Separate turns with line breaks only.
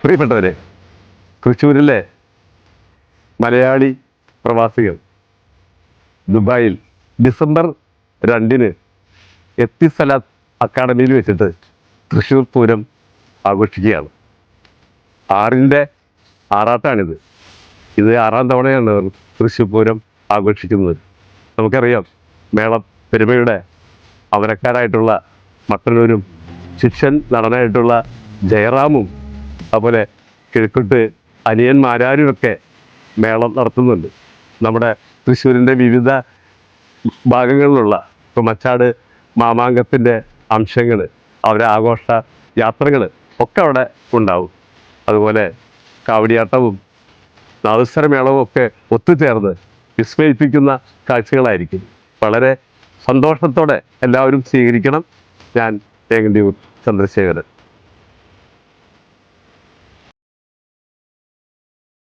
പ്രിയപ്പെട്ടവരെ, തൃശ്ശൂരിലെ മലയാളി പ്രവാസികൾ ദുബായിൽ ഡിസംബർ 2 എത്തിസലാത്ത് അക്കാഡമിയിൽ വെച്ചിട്ട് തൃശ്ശൂർ പൂരം ആഘോഷിക്കുകയാണ്. 6ൻ്റെ ആറാട്ടാണിത്. ഇത് 6ാം തവണയാണ് തൃശ്ശൂർ പൂരം ആഘോഷിക്കുന്നത്. നമുക്കറിയാം, മേളം പെരുമയുടെ അമരക്കാരായിട്ടുള്ള മട്ടന്നൂരും ശിഷ്യൻ നടനായിട്ടുള്ള ജയറാമും അതുപോലെ കിഴക്കുട്ട് അനിയന്മാരാരുമൊക്കെ മേളം നടത്തുന്നുണ്ട്. നമ്മുടെ തൃശ്ശൂരിൻ്റെ വിവിധ ഭാഗങ്ങളിലുള്ള ഇപ്പോൾ മച്ചാട് മാമാങ്കത്തിൻ്റെ അംശങ്ങൾ, അവരെ ആഘോഷ യാത്രകൾ ഒക്കെ അവിടെ ഉണ്ടാവും. അതുപോലെ കാവടിയാട്ടവും നാദസ്വരമേളവും ഒക്കെ ഒത്തുചേർന്ന് വിസ്മയിപ്പിക്കുന്ന കാഴ്ചകളായിരിക്കും. വളരെ സന്തോഷത്തോടെ എല്ലാവരും സ്വീകരിക്കണം. ഞാൻ തേങ്ങണ്ടിയൂർ ചന്ദ്രശേഖരൻ.